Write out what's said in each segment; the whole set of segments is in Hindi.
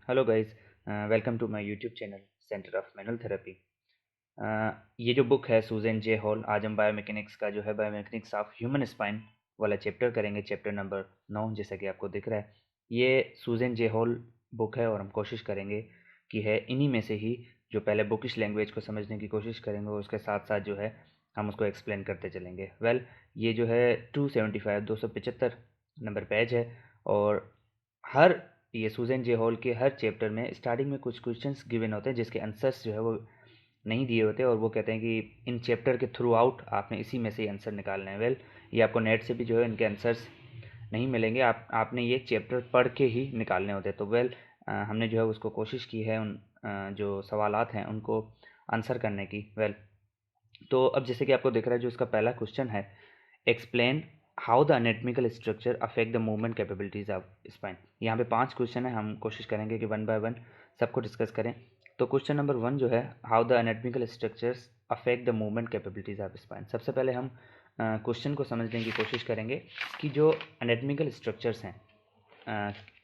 Hello guys, welcome to my YouTube channel centre of manual therapy. ये जो बुक है सूजन जे हॉल, आज हम बायोमैकेनिक्स का जो है बायोमैकेनिक्स ऑफ ह्यूमन स्पाइन वाला चैप्टर करेंगे, चैप्टर नंबर 9 जैसा कि आपको दिख रहा है। ये सूजन जे हॉल बुक है और हम कोशिश करेंगे कि है इन्हीं में से ही जो पहले बुकिश लैंग्वेज को समझने की कोशिश करेंगे और उसके साथ साथ जो है हम उसको एक्सप्लेन करते चलेंगे। ये जो है 275 नंबर पेज है और हर ये सूजन जे हॉल के हर चैप्टर में स्टार्टिंग में कुछ क्वेश्चंस गिवन होते हैं जिसके आंसर्स जो है वो नहीं दिए होते और वो कहते हैं कि इन चैप्टर के थ्रू आउट आपने इसी में से ही आंसर निकालना है। ये आपको नेट से भी जो है इनके आंसर्स नहीं मिलेंगे, आपने ये चैप्टर पढ़ के ही निकालने होते हैं। तो हमने जो है उसको कोशिश की है उन जो सवालात हैं उनको आंसर करने की। तो अब जैसे कि आपको दिख रहा है, जो इसका पहला क्वेश्चन है, explain how the anatomical structure affect the movement capabilities of spine. यहाँ पे 5 क्वेश्चन है, हम कोशिश करेंगे कि वन बाय वन सबको डिस्कस करें। तो क्वेश्चन नंबर 1 जो है, how the anatomical structures affect the movement capabilities of spine. सबसे पहले हम क्वेश्चन को समझने की कोशिश करेंगे कि जो एनाटॉमिकल स्ट्रक्चर्स हैं,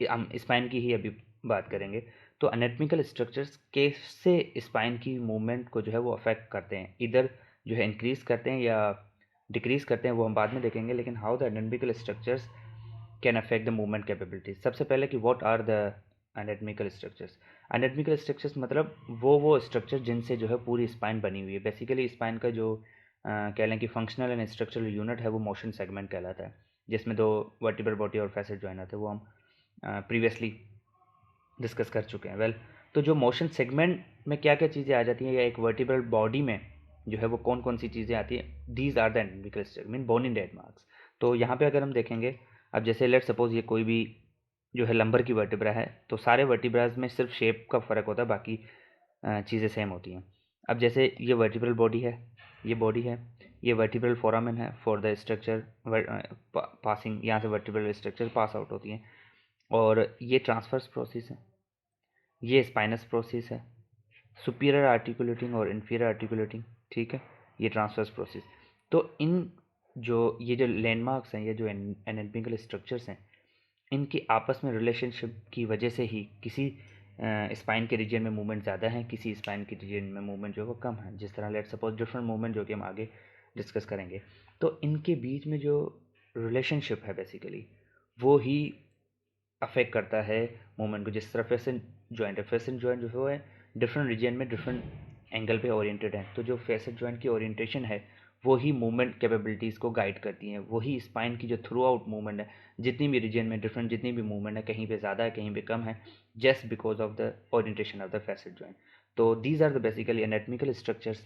हम स्पाइन की ही अभी बात करेंगे। तो एनाटॉमिकल स्ट्रक्चर्स कैसे स्पाइन की मूवमेंट को जो है वो अफेक्ट करते हैं, इधर जो है इंक्रीज करते हैं या डिक्रीज करते हैं, वो हम बाद में देखेंगे। लेकिन how the anatomical structures can affect the movement capabilities. सबसे पहले कि what are the anatomical structures. Anatomical structures मतलब वो स्ट्रक्चर जिनसे जो है पूरी स्पाइन बनी हुई है। बेसिकली स्पाइन का जो कह लें कि फंक्शनल एंड स्ट्रक्चरल यूनिट है वो मोशन सेगमेंट कहलाता है, जिसमें 2 वर्टिब्रल बॉडी और फैसेट जॉइन आते हैं, वो हम प्रीवियसली डिस्कस कर चुके हैं। तो जो मोशन सेगमेंट में क्या क्या चीज़ें आ जाती हैं या एक वर्टिब्रल बॉडी में जो है वो कौन कौन सी चीज़ें आती हैं, these are the anatomical structure mean bone in dead marks. तो यहाँ पे अगर हम देखेंगे, अब जैसे लेट सपोज ये कोई भी जो है लंबर की वर्टिब्रा है, तो सारे वर्टिब्राज में सिर्फ शेप का फ़र्क होता है, बाकी चीज़ें सेम होती हैं। अब जैसे ये वर्टिब्रल बॉडी है, ये बॉडी है, ये वर्टिब्रल फोरामेन है फॉर द स्ट्रक्चर पासिंग, यहाँ से वर्टिब्रल स्ट्रक्चर पास आउट होती हैं। और ये ट्रांसफर्स प्रोसेस है, ये स्पाइनस प्रोसेस है, सुपीरियर आर्टिकुलेटिंग और इन्फीरियर आर्टिकुलेटिंग, ठीक है, ये ट्रांसफर्स प्रोसेस। तो ये जो लैंडमार्क्स हैं, ये जो एनाटॉमिकल स्ट्रक्चर्स हैं, इनकी आपस में रिलेशनशिप की वजह से ही किसी स्पाइन के रीजन में मूवमेंट ज़्यादा है, किसी स्पाइन के रीजन में मूवमेंट जो है वो कम है। जिस तरह लेट सपोज डिफरेंट मूवमेंट जो कि हम आगे डिस्कस करेंगे, तो इनके बीच में जो रिलेशनशिप है बेसिकली वो ही अफेक्ट करता है मूवमेंट को। जिस तरह फेसेंट जॉइंट जो है डिफरेंट रीजन में डिफरेंट एंगल पे ओरिएंटेड है, तो जो फेसेंट जॉइंट की ओरिएंटेशन है वो ही मूवमेंट कैपेबिलिटीज़ को गाइड करती हैं। वही स्पाइन की जो थ्रू आउट मूवमेंट है, जितनी भी रीजन में डिफरेंट जितनी भी मूवमेंट है, कहीं पे ज़्यादा है कहीं पे कम है, just because of the orientation of the facet joint. तो these are the basically anatomical structures.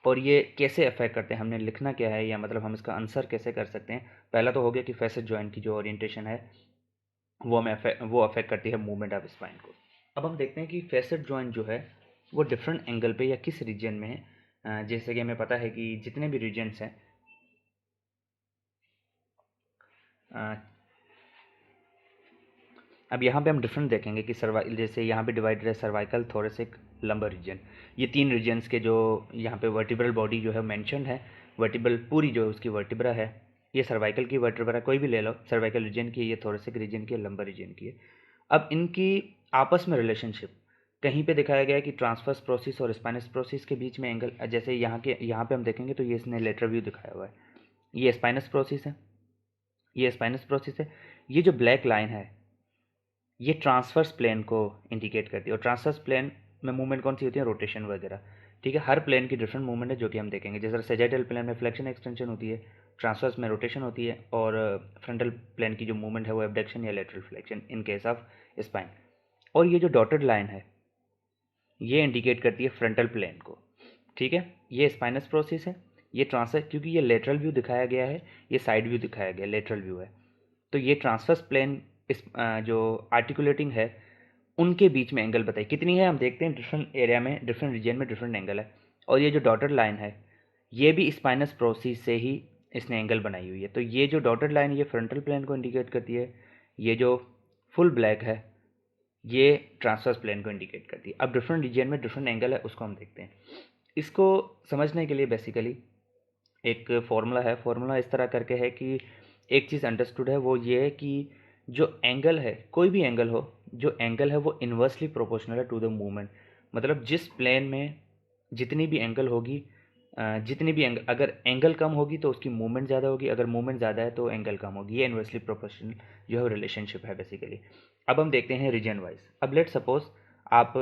और ये कैसे अफेक्ट करते हैं, हमने लिखना क्या है, या मतलब हम इसका आंसर कैसे कर सकते हैं। पहला तो हो गया कि फेसेंट जॉइंट की जो ओरिएंटेशन है वो अफेक्ट करती है मूवमेंट ऑफ स्पाइन को। अब हम देखते हैं कि फेसेट जॉइंट जो है वो डिफरेंट एंगल पे या किस रीजन में है। जैसे कि हमें पता है कि जितने भी रीजन्स हैं, अ, अब यहाँ पे हम डिफरेंट देखेंगे कि जैसे यहाँ पे डिवाइडेड है सर्वाइकल, थोरेसिक, लंबर रीजन। ये 3 रीजन्स के जो यहाँ पे वर्टिब्रल बॉडी जो है मेंशन्ड है। वर्टिब्रल पूरी जो उसकी वर्टिब्रा है, ये सर्वाइकल की वर्टिब्रा कोई भी ले लो, सर्वाइकल रीजन की, ये थोरेसिक रीजन की, लंबर रीजन की है। अब इनकी आपस में रिलेशनशिप कहीं पे दिखाया गया है कि ट्रांसफर्स प्रोसेस और स्पाइनस प्रोसेस के बीच में एंगल, जैसे यहाँ पे हम देखेंगे तो ये इसने लेटरल व्यू दिखाया हुआ है, ये स्पाइनस प्रोसेस है, ये स्पाइनस प्रोसेस है। ये जो ब्लैक लाइन है ये ट्रांसवर्स प्लेन को इंडिकेट करती है, और ट्रांसवर्स प्लेन में मूवमेंट कौन सी होती है, रोटेशन वगैरह, ठीक है। हर प्लेन की डिफरेंट मूवमेंट है जो कि हम देखेंगे। जैसे सेजेटल प्लेन में फ्लेक्शन एक्सटेंशन होती है, ट्रांसवर्स में रोटेशन होती है, और फ्रंटल प्लेन की जो मूवमेंट है वो एबडक्शन या lateral flexion in case of spine. और ये जो डॉटेड लाइन है ये इंडिकेट करती है फ्रंटल प्लेन को, ठीक है। ये स्पाइनस प्रोसेस है, ये ट्रांसफर, क्योंकि ये लेटरल व्यू दिखाया गया है, ये साइड व्यू दिखाया गया, लेटरल व्यू है। तो ये ट्रांसवर्स प्लेन इस जो आर्टिकुलेटिंग है उनके बीच में एंगल बताइए कितनी है। हम देखते हैं डिफरेंट एरिया में डिफरेंट रीजन में डिफरेंट एंगल है। और ये जो डॉटेड लाइन है ये भी स्पाइनस प्रोसेस से ही इसने एंगल बनाई हुई है। तो ये जो डॉटेड लाइन ये फ्रंटल प्लेन को इंडिकेट करती है, ये जो फुल ब्लैक है ये ट्रांसवर्स प्लेन को इंडिकेट करती है। अब डिफरेंट रीजन में डिफरेंट एंगल है, उसको हम देखते हैं। इसको समझने के लिए बेसिकली एक फॉर्मूला है। फॉर्मूला इस तरह करके है कि एक चीज़ अंडरस्टूड है, वो ये है कि जो एंगल है, कोई भी एंगल हो, जो एंगल है वो इन्वर्सली प्रोपोर्शनल है टू द मूवमेंट। मतलब जिस प्लेन में जितनी भी एंगल होगी, जितनी भी एंगल, अगर एंगल कम होगी तो उसकी मूवमेंट ज़्यादा होगी, अगर मूवमेंट ज़्यादा है तो एंगल कम होगी। ये इन्वर्सली प्रोपोर्शनल जो है रिलेशनशिप है बेसिकली। अब हम देखते हैं रीजन वाइज। अब लेट सपोज आप,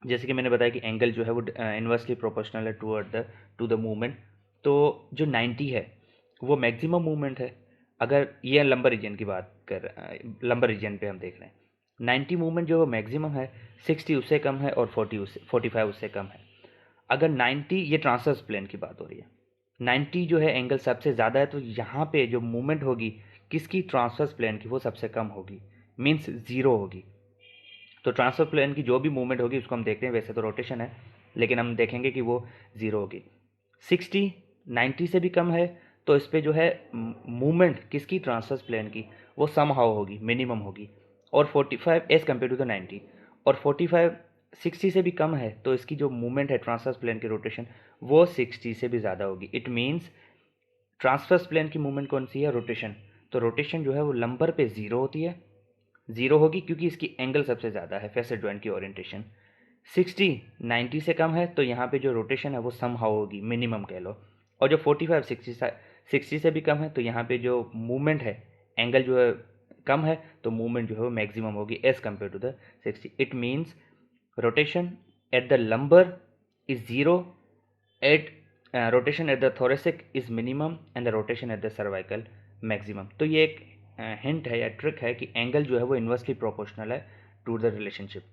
जैसे कि मैंने बताया कि एंगल जो है वो इन्वर्सली प्रोपोर्शनल है टू द मूवमेंट। तो जो 90 है वो मैक्सिमम मूवमेंट है। अगर ये लंबर रीजन की बात कर, लंबर रीजन पे हम देख रहे हैं, 90 मूवमेंट जो है मैक्सिमम है, 60 उससे कम है और 45 उससे कम है। अगर 90, ये ट्रांसवर्स प्लेन की बात हो रही है, 90 जो है एंगल सबसे ज़्यादा है, तो यहाँ पे जो मूवमेंट होगी किसकी, ट्रांसवर्स प्लेन की, वो सबसे कम होगी, मीन्स ज़ीरो होगी। तो ट्रांसफर प्लेन की जो भी मूवमेंट होगी उसको हम देखते हैं, वैसे तो रोटेशन है लेकिन हम देखेंगे कि वो ज़ीरो होगी। 60 90 से भी कम है तो इस पर जो है मूवमेंट किसकी, ट्रांसवर्स प्लेन की, वो सम हाउ होगी, मिनिमम होगी। और 45 एज़ कम्पेयर टू द 90, और 45 60 से भी कम है तो इसकी जो मूवमेंट है ट्रांसवर्स प्लेन की रोटेशन, वो 60 से भी ज़्यादा होगी। इट मीन्स ट्रांसवर्स प्लेन की मूवमेंट कौन सी है, रोटेशन। तो रोटेशन जो है वो लंबर पे ज़ीरो होती है, ज़ीरो होगी क्योंकि इसकी एंगल सबसे ज़्यादा है, फेसेट जॉइंट की ओरिएंटेशन। 60 90 से कम है तो यहाँ पे जो रोटेशन है वो सम हाउ होगी, मिनिमम कह लो। और जो 45 60 से भी कम है तो यहाँ पे जो मूवमेंट है, एंगल जो है कम है, तो मूवमेंट जो है वो मैक्सिमम होगी as compare to the 60। It means rotation at the lumbar is zero, at rotation at the thoracic is minimum and the rotation at the cervical maximum. तो ये एक हिंट है या ट्रिक है कि एंगल जो है वो इन्वर्सली प्रोपोर्शनल है to the relationship,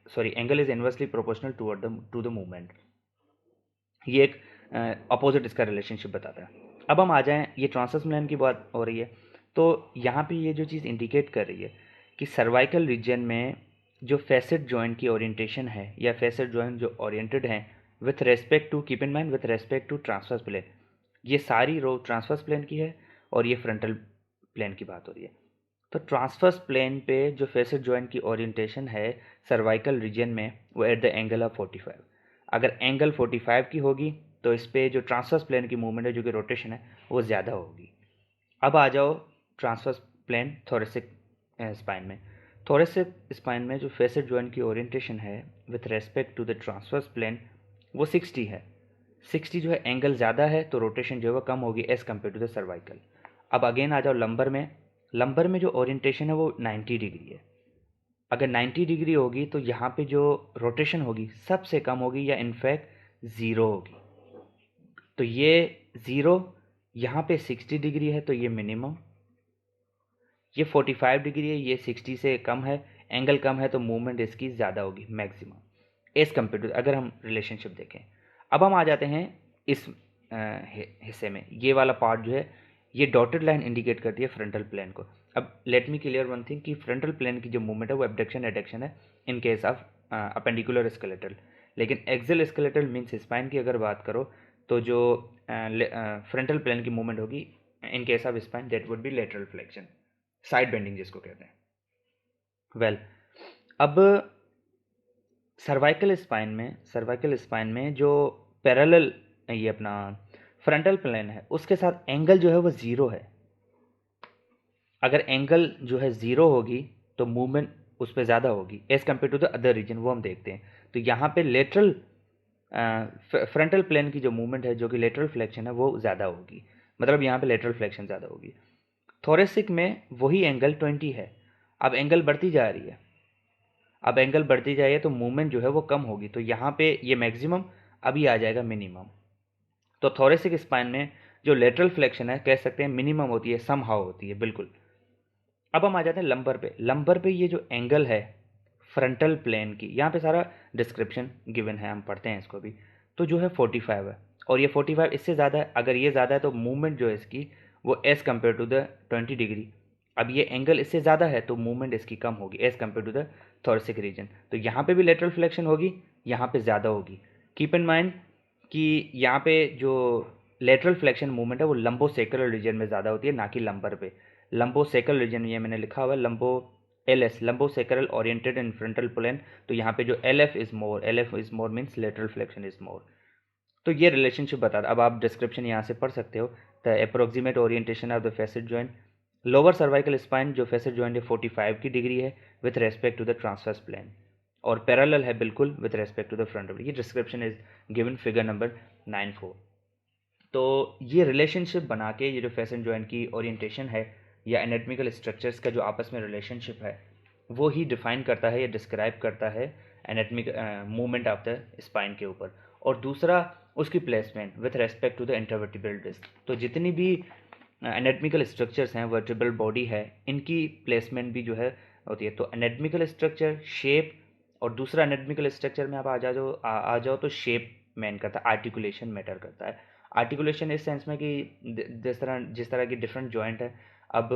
sorry, angle is inversely proportional to the movement. ये एक अपोजिट इसका रिलेशनशिप बताता है। अब हम आ जाएं, ये ट्रांसवर्स प्लेन की बात हो रही है, तो यहाँ पे ये जो चीज़ इंडिकेट कर रही है कि सर्वाइकल रीजन में जो फेसेट जॉइंट की ओरिएंटेशन है या फेसेट जॉइंट जो ओरिएंटेड हैं with respect to, keep in mind, with respect to transverse plane, ये सारी रो ट्रांसवर्स प्लेन की है और ये फ्रंटल प्लेन की बात हो रही है। तो ट्रांसवर्स प्लेन पे जो फेसेट जॉइंट की ओरिएंटेशन है सर्वाइकल रीजन में, वो एट द एंगल ऑफ 45। अगर एंगल 45 की होगी तो इस पे जो ट्रांसवर्स प्लेन की मूवमेंट है, जो कि रोटेशन है, वो ज़्यादा होगी। अब आ जाओ ट्रांसवर्स प्लेन थोरेसिक स्पाइन में। थोरेसिक स्पाइन में जो फेसेट जॉइंट की ओरिएंटेशन है with respect to the transverse plane, वो 60 है। 60 जो है एंगल ज़्यादा है तो रोटेशन जो है वो कम होगी as compare to the cervical. अब अगेन आ जाओ लंबर में। लंबर में जो ओरिएंटेशन है वो 90 डिग्री है। अगर 90 डिग्री होगी तो यहाँ पे जो रोटेशन होगी सबसे कम होगी या इनफैक्ट ज़ीरो होगी। तो ये ज़ीरो, यहाँ पे 60 डिग्री है तो ये मिनिमम, ये 45 डिग्री है, ये 60 से कम है, एंगल कम है तो मूवमेंट इसकी ज़्यादा होगी, मैक्सिमम एज कम्पेयर टू। अगर हम रिलेशनशिप देखें, अब हम आ जाते हैं इस हिस्से में। ये वाला पार्ट जो है, ये डॉटेड लाइन इंडिकेट करती है फ्रंटल प्लेन को। अब let me clear one thing कि फ्रंटल प्लेन की जो मूवमेंट है वो एबडक्शन एडक्शन है in case of appendicular skeletal, लेकिन एक्सियल स्केलेटल मीन्स स्पाइन की अगर बात करो तो जो फ्रंटल प्लेन की मूवमेंट होगी in case of spine, that would be lateral flexion, side bending जिसको कहते हैं। वेल, अब सर्वाइकल स्पाइन में जो पैरेलल, ये अपना फ्रंटल प्लेन है, उसके साथ एंगल जो है वो ज़ीरो है। अगर एंगल जो है ज़ीरो होगी तो मूवमेंट उस पर ज़्यादा होगी as compare to the other region, वो हम देखते हैं। तो यहाँ पे लेटरल फ्रंटल प्लेन की जो मूवमेंट है, जो कि लेटरल फ्लेक्शन है, वो ज़्यादा होगी, मतलब यहाँ पे लेटरल फ्लेक्शन ज़्यादा होगी। थोरेसिक में वही एंगल 20 है। अब एंगल बढ़ती जा रही है, अब एंगल बढ़ती जाए तो मूवमेंट जो है वो कम होगी, तो यहाँ पे ये मैक्सिमम, अभी आ जाएगा मिनिमम। तो थोरेसिक स्पाइन में जो लेटरल फ्लेक्शन है कह सकते हैं मिनिमम होती है, सम हाउ होती है, बिल्कुल। अब हम आ जाते हैं लंबर पे। लंबर पे ये जो एंगल है फ्रंटल प्लेन की, यहाँ पे सारा डिस्क्रिप्शन गिवन है, हम पढ़ते हैं इसको भी। तो जो है 45 है और ये 45 इससे ज़्यादा है। अगर ये ज़्यादा है तो मूवमेंट जो है इसकी वो as compare to the 20 degree. अब ये एंगल इससे ज़्यादा है तो मूवमेंट इसकी कम होगी as compare to the thoracic region. तो यहाँ पे भी लेटरल फ्लेक्शन होगी, यहाँ पे ज़्यादा होगी। कीप इन माइंड कि यहाँ पे जो लेटरल फ्लेक्शन मूवमेंट है वो लंबोसेक्रल रीजन में ज़्यादा होती है, ना कि लंबर पे। लंबोसेक्रल रीजन, ये मैंने लिखा हुआ है लंबो LS, lumbosacral oriented in frontal plane. तो यहाँ पे जो LF is more, LF is more means lateral flexion is more. तो ये रिलेशनशिप बता। अब आप डिस्क्रिप्शन यहाँ से पढ़ सकते हो। The approximate orientation of the facet joint lower cervical spine जो फेसेट जॉइंट है 45 की डिग्री है with respect to the transverse plane, और पैरेलल है बिल्कुल with respect to the front. ये description is given figure number 94। तो ये रिलेशनशिप बना के ये जो फेसेट जॉइंट की ओरिएंटेशन है या एनाटॉमिकल स्ट्रक्चर्स का जो आपस में रिलेशनशिप है वो ही डिफाइन करता है या डिस्क्राइब करता है anatomic movement of the spine के ऊपर। और दूसरा उसकी placement with respect to the intervertebral disc. तो जितनी भी एनाटॉमिकल स्ट्रक्चर्स हैं, वर्टिब्रल बॉडी है, इनकी प्लेसमेंट भी जो है होती है। तो एनाटॉमिकल स्ट्रक्चर, शेप, और दूसरा एनाटॉमिकल स्ट्रक्चर में आप आ जाओ तो शेप मैन करता है, आर्टिकुलेशन मैटर करता है। आर्टिकुलेशन इस सेंस में कि जिस तरह की डिफरेंट जॉइंट है। अब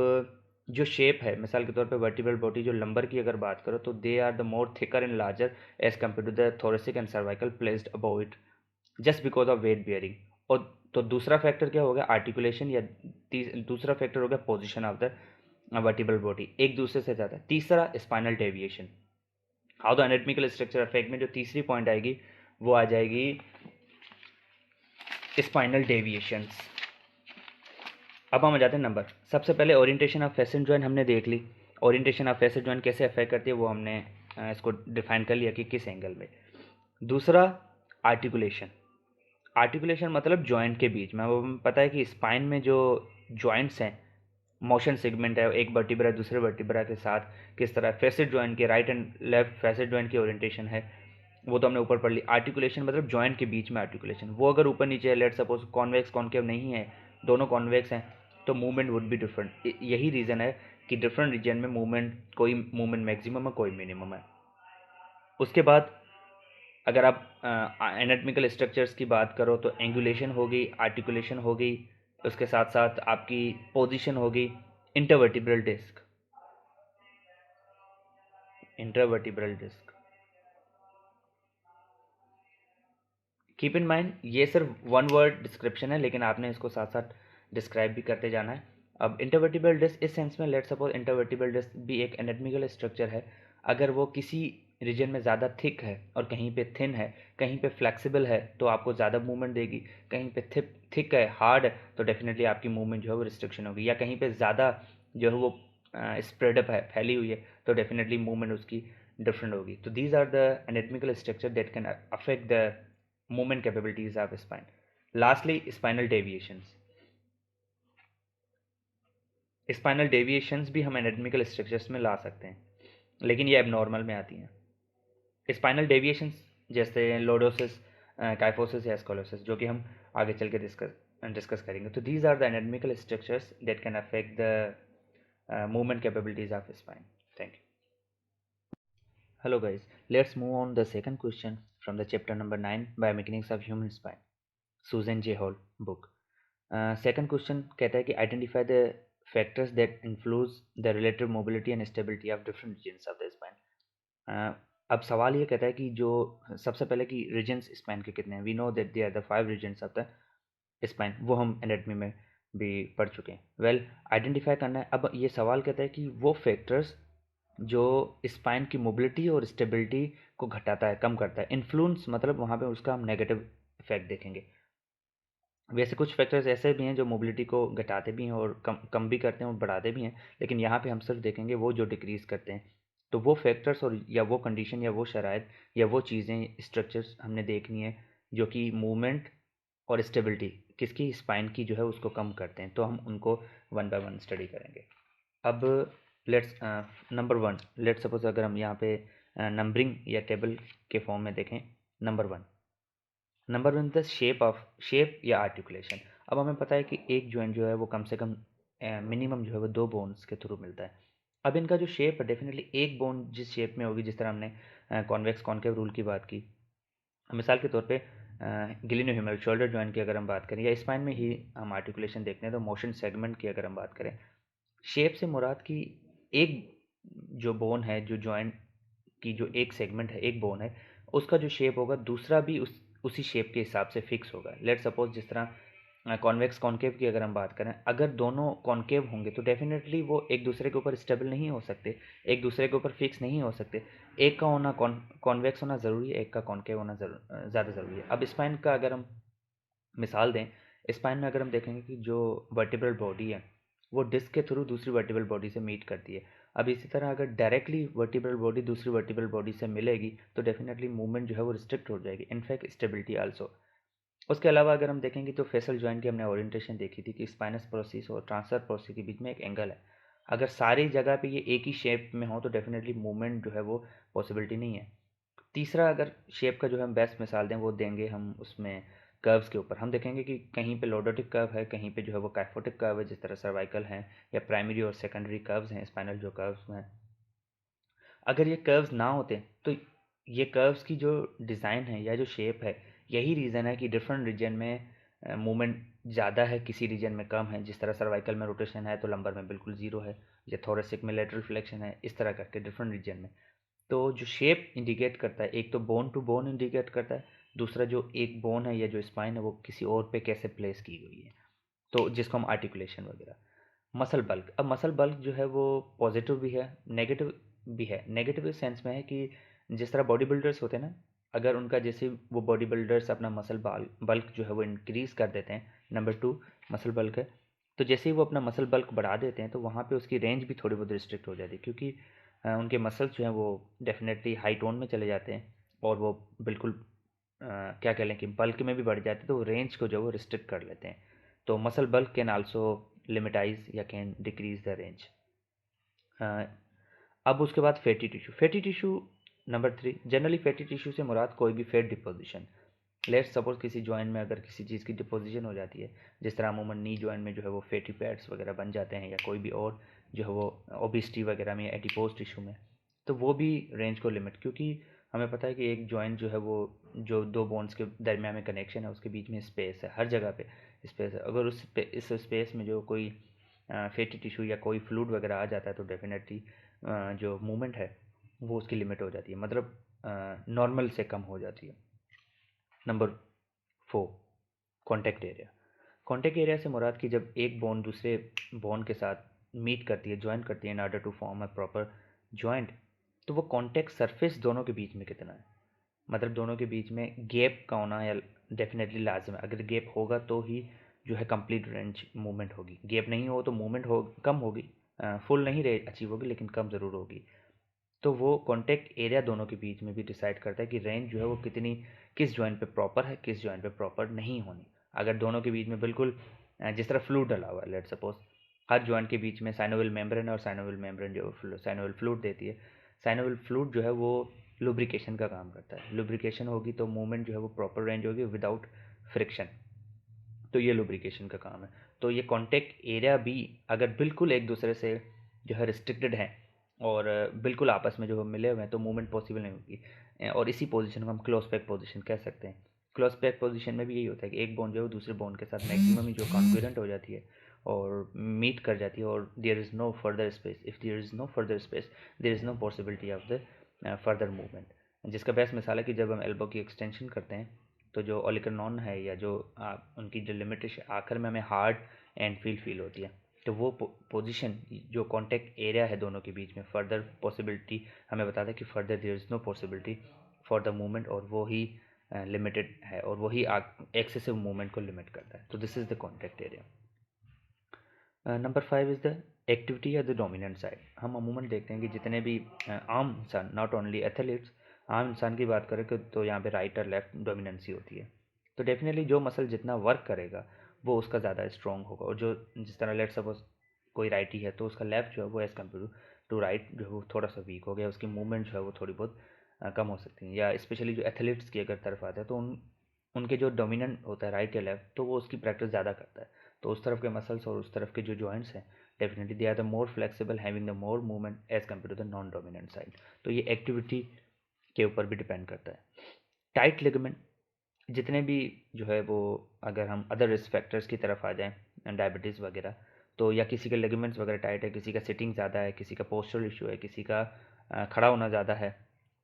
जो शेप है, मिसाल के तौर पे वर्टिब्रल बॉडी जो लंबर की अगर बात करो तो they are the more thicker and larger as compare to the thoracic and cervical placed above it just because of weight bearing. और तो दूसरा फैक्टर क्या हो गया, आर्टिकुलेशन, या दूसरा फैक्टर हो गया position of the vertebral body, एक दूसरे से ज़्यादा। तीसरा spinal deviation, how the anatomical structure affect में जो तीसरी पॉइंट आएगी वो आ जाएगी स्पाइनल डेविएशंस। अब हम आ जाते हैं नंबर। सबसे पहले ओरिएंटेशन ऑफ फेसेट जॉइंट हमने देख ली। ओरिएंटेशन ऑफ फेसेट जॉइंट कैसे अफेक्ट करती है वो हमने इसको डिफाइन कर लिया कि किस एंगल में। दूसरा आर्टिकुलेशन। आर्टिकुलेशन मतलब जॉइंट के बीच में। अब हमें पता है कि स्पाइन में जो जॉइंट्स हैं, मोशन सेगमेंट है, एक वर्टिब्रा दूसरे वर्टिब्रा के साथ किस तरह फेसेट जॉइंट के right and left facet joint की ओरिएंटेशन है वो तो हमने ऊपर पढ़ ली। आर्टिकुलेशन मतलब जॉइंट के बीच में आर्टिकुलेशन, वो अगर ऊपर नीचे है, लेट सपोज कॉन्वेक्स कॉन्केव नहीं है, दोनों कॉन्वेक्स हैं, तो मूवमेंट वुड बी डिफरेंट। यही रीज़न है कि डिफरेंट रीजन में मूवमेंट, कोई मूवमेंट मैक्सिमम है, कोई मिनिमम है। उसके बाद अगर आप एनाटॉमिकल स्ट्रक्चर्स की बात करो तो एंगुलेशन हो गई, आर्टिकुलेशन हो गई, उसके साथ साथ आपकी पोजीशन हो गई, intervertebral disc. Intervertebral disc, keep in mind ये सिर्फ वन वर्ड डिस्क्रिप्शन है, लेकिन आपने इसको साथ साथ डिस्क्राइब भी करते जाना है। अब इंटरवर्टिब्रल डिस्क इस सेंस में, लेट सपोज इंटरवर्टिब्रल डिस्क भी एक एनाटॉमिकल स्ट्रक्चर है। अगर वो किसी रीजन में ज़्यादा थिक है और कहीं पे थिन है, कहीं पे फ्लेक्सिबल है तो आपको ज़्यादा मूवमेंट देगी, कहीं पे थिक है, हार्ड है, तो डेफिनेटली आपकी मूवमेंट जो है वो रिस्ट्रिक्शन होगी, या कहीं पे ज़्यादा जो है वो स्प्रेडअप है, फैली हुई है, तो डेफिनेटली मूवमेंट उसकी डिफरेंट होगी। तो these are the anatomical structure that can affect the movement capabilities of spine. Lastly, spinal deviations. Spinal deviations भी हम एनाटॉमिकल स्ट्रक्चर्स में ला सकते हैं, लेकिन ये एबनॉर्मल में आती हैं। स्पाइनल डेविएशंस जैसे लोडोसिस, काइफोसिस या स्कोलोसिस, जो कि हम आगे चल के डिस्कस करेंगे। तो these are the anatomical structures that can affect the movement capabilities of spine. Thank you. Hello guys, let's move on the second question from the chapter number 9 Biomechanics of Human Spine, Susan J. Hall book. Second question कहता है कि identify the factors that influence the relative mobility and stability of different regions of the spine. अब सवाल ये कहता है कि जो सबसे पहले कि रीजन्स स्पाइन के कितने हैं। We know that they are the 5 regions of the spine, वो हम एनाटॉमी में भी पढ़ चुके हैं। वेल, आइडेंटिफाई करना है। अब ये सवाल कहता है कि वो फैक्टर्स जो स्पाइन की मोबिलिटी और स्टेबिलिटी को घटाता है, कम करता है। इन्फ्लुएंस मतलब वहाँ पे उसका हम नेगेटिव इफेक्ट देखेंगे। वैसे कुछ फैक्टर्स ऐसे भी हैं जो मोबिलिटी को घटाते भी हैं और कम भी करते हैं और बढ़ाते भी हैं, लेकिन यहाँ पे हम सिर्फ देखेंगे वो जो डिक्रीज़ करते हैं। तो वो फैक्टर्स और या वो कंडीशन या वो शराइत या वो चीज़ें, स्ट्रक्चर्स हमने देखनी है जो कि मूवमेंट और स्टेबिलिटी किसकी, स्पाइन की जो है उसको कम करते हैं। तो हम उनको वन बाय वन स्टडी करेंगे। अब लेट्स नंबर 1, लेट्स सपोज अगर हम यहाँ पे नंबरिंग या टेबल के फॉर्म में देखें। नंबर वन द शेप या आर्टिकुलेशन। अब हमें पता है कि एक जॉइंट जो है वो कम से कम मिनिमम जो है वो 2 बोन्स के थ्रू मिलता है। अब इनका जो शेप है, डेफिनेटली एक बोन जिस शेप में होगी, जिस तरह हमने कॉन्वेक्स कॉन्केव रूल की बात की, मिसाल के तौर पे ग्लेनोह्यूमरल शोल्डर जॉइंट की अगर हम बात करें, या स्पाइन में ही हम आर्टिकुलेशन देखते हैं तो मोशन सेगमेंट की अगर हम बात करें, शेप से मुराद की एक जो बोन है, जो जॉइंट की जो एक सेगमेंट है, एक बोन है, उसका जो शेप होगा दूसरा भी उसी शेप के हिसाब से फिक्स होगा। लेट सपोज जिस तरह कॉन्वेक्स कॉन्केव की अगर हम बात करें, अगर दोनों कॉन्केव होंगे तो डेफिनेटली वो एक दूसरे के ऊपर स्टेबल नहीं हो सकते, एक दूसरे के ऊपर फिक्स नहीं हो सकते। एक का होना कॉन्वेक्स होना ज़रूरी है, एक का कॉन्केव होना ज़्यादा ज़रूरी है। अब स्पाइन का अगर हम मिसाल दें, स्पाइन में अगर हम देखेंगे कि जो वर्टिब्रल बॉडी है वो डिस्क के थ्रू दूसरी वर्टिबल बॉडी से मीट करती है। अब इसी तरह अगर डायरेक्टली वर्टिबल बॉडी दूसरी वर्टिबल बॉडी से मिलेगी तो डेफिनेटली मूवमेंट जो है वो रिस्ट्रिक्ट हो जाएगी, इनफैक्ट स्टेबिलिटी आल्सो। उसके अलावा अगर हम देखेंगे तो फेसल जॉइंट की हमने ओरिएंटेशन देखी थी कि स्पाइनस प्रोसेस और ट्रांसफर प्रोसेस के बीच में एक एंगल है। अगर सारी जगह पे ये एक ही शेप में हो तो डेफिनेटली मूवमेंट जो है वो पॉसिबिलिटी नहीं है। तीसरा अगर शेप का जो हम बेस्ट मिसाल दें वो देंगे हम उसमें कर्व्स के ऊपर। हम देखेंगे कि कहीं पे लॉर्डोटिक कर्व है, कहीं पे जो है वो काइफोटिक कर्व है, जिस तरह सर्वाइकल है या प्राइमरी और सेकेंडरी कर्व्स हैं, स्पाइनल जो कर्व्स हैं। अगर ये कर्व्स ना होते तो ये कर्व्स की जो डिज़ाइन है या जो शेप है, यही रीज़न है कि डिफरेंट रीजन में मूवमेंट ज़्यादा है, किसी रीजन में कम है। जिस तरह सर्वाइकल में रोटेशन है तो लंबर में बिल्कुल ज़ीरो है, या थोरेसिक में लेटरल फ्लेक्शन है, इस तरह करके डिफरेंट रीजन में। तो जो शेप इंडिकेट करता है, एक तो बोन टू बोन इंडिकेट करता है, दूसरा जो एक बोन है या जो स्पाइन है वो किसी और पे कैसे प्लेस की गई है, तो जिसको हम आर्टिकुलेशन वगैरह। मसल बल्क, अब मसल बल्क जो है वो पॉजिटिव भी है, नेगेटिव भी है। नेगेटिव इस सेंस में है कि जिस तरह बॉडी बिल्डर्स होते हैं ना, अगर उनका जैसे वो बॉडी बिल्डर्स अपना मसल बल्क जो है वो इंक्रीज़ कर देते हैं, नंबर टू मसल बल्क है, तो जैसे ही वो अपना मसल बल्क बढ़ा देते हैं तो वहाँ पे उसकी रेंज भी थोड़ी बहुत रिस्ट्रिक्ट हो जाती है, क्योंकि उनके मसल्स जो हैं वो डेफिनेटली हाई टोन में चले जाते हैं और वो बिल्कुल क्या कह लें कि बल्क में भी बढ़ जाते हैं, तो रेंज को जो है वो रिस्ट्रिक्ट कर लेते हैं। तो मसल बल्क कैन आल्सो लिमिटाइज या कैन डिक्रीज द रेंज। अब उसके बाद fatty tissue. Fatty tissue number three, generally fatty tissue से मुराद कोई भी फैट डिपोजिशन। लेट्स सपोज किसी जॉइंट में अगर किसी चीज़ की डिपोजिशन हो जाती है, जिस तरह अमूमन नी जॉइंट में जो है वो फैटी पैड्स वगैरह बन जाते हैं, या कोई भी और जो है वो ओबिसिटी वगैरह में या एडिपोज टिश्यू में, तो वो भी रेंज को लिमिट, क्योंकि हमें पता है कि एक जॉइंट जो है वो जो दो बोन्स के दरमियान में कनेक्शन है उसके बीच में स्पेस है, हर जगह पे स्पेस है। अगर इस स्पेस में जो कोई फैटी टिश्यू या कोई फ्लूइड वगैरह आ जाता है तो डेफिनेटली जो मूवमेंट है वो उसकी लिमिट हो जाती है, मतलब नॉर्मल से कम हो जाती है। Number four, contact area. Contact area से मुराद कि जब एक बोन दूसरे बोन के साथ मीट करती है, ज्वाइन करती है in order to form a proper joint, तो वो कॉन्टैक्ट सरफेस दोनों के बीच में कितना है, मतलब दोनों के बीच में गैप का होना या डेफिनेटली लाजिम है। अगर गैप होगा तो ही जो है कंप्लीट रेंज मूवमेंट होगी, गैप नहीं हो तो मूवमेंट हो कम होगी, फुल नहीं रहे अचीव होगी लेकिन कम ज़रूर होगी। तो वो कॉन्टैक्ट एरिया दोनों के बीच में भी डिसाइड करता है कि रेंज जो है वो कितनी, किस जॉइंट पे प्रॉपर है, किस जॉइंट पे प्रॉपर नहीं होनी। अगर दोनों के बीच में बिल्कुल जिस तरह फ्लूइड डला हुआ है, लेट सपोज हर जॉइंट के बीच में साइनोवियल मेम्ब्रेन, और साइनोवियल मेम्ब्रेन जो साइनोवियल फ्लूइड देती है, साइनोवियल फ्लूइड जो है वो लुब्रिकेशन का काम करता है। लुब्रिकेशन होगी तो मूवमेंट जो है वो प्रॉपर रेंज होगी विदाउट फ्रिक्शन, तो ये लुब्रिकेशन का काम है। तो ये कॉन्टैक्ट एरिया भी अगर बिल्कुल एक दूसरे से जो है रिस्ट्रिक्टेड है और बिल्कुल आपस में जो मिले हुए हैं तो मूवमेंट पॉसिबल नहीं होगी। और इसी पोजीशन को हम क्लोज पैक पोजीशन कह सकते हैं। क्लोज पैक पोजीशन में भी यही होता है कि एक बोन जो है दूसरे बोन के साथ मैक्सिमम ही जो कॉन्ग्रुएंट हो जाती है और मीट कर जाती है, और there is no further space, if there is no further space there is no possibility of the further movement. जिसका बेस्ट मिसाल है कि जब हम एल्बो की एक्सटेंशन करते हैं तो जो ओलिकरनॉन है या जो उनकी जो लिमिटेशन आखिर में हमें हार्ड एंड फील होती है, तो वो पोजीशन जो कॉन्टैक्ट एरिया है दोनों के बीच में फर्दर पॉसिबिलिटी हमें बताता है कि further there is no possibility for the movement, और वो ही लिमिटेड है और वही एक्सेसिव मूवमेंट को लिमिट करता है। तो this is the contact area. Number five is the activity या द डोमिनेंट साइड। हम अमूमन देखते हैं कि जितने भी आम इंसान, नॉट ओनली एथलीट्स, आम इंसान की बात करें तो यहाँ पे राइट और लेफ्ट डोमिनेंसी होती है। तो डेफिनेटली जो मसल जितना वर्क करेगा वो उसका ज़्यादा स्ट्रॉन्ग होगा, और जो जिस तरह लेट सपोज कोई राइटी है तो उसका लेफ्ट जो है वो एज़ कम्पेयर टू राइट जो है वो थोड़ा सा वीक हो गया, उसकी मूवमेंट जो है वो थोड़ी बहुत कम हो सकती है। या स्पेशली जो एथलीट्स की अगर तरफ आता है तो उनके जो डोमिनेंट होता है राइट या लेफ्ट, तो वो उसकी प्रैक्टिस ज़्यादा करता है, तो उस तरफ के मसल्स और उस तरफ के जो जॉइंट्स हैं definitely they are the more flexible, having the more movement as compare to the non dominant side. तो ये एक्टिविटी के ऊपर भी डिपेंड करता है। टाइट लिगामेंट, जितने भी जो है वो, अगर हम अदर रिस्क फैक्टर्स की तरफ आ जाएं, डायबिटीज़ वगैरह, तो या किसी के लिगामेंट्स वगैरह टाइट है, किसी का सिटिंग ज़्यादा है, किसी का पोस्चरल इशू है, किसी का खड़ा होना ज़्यादा है,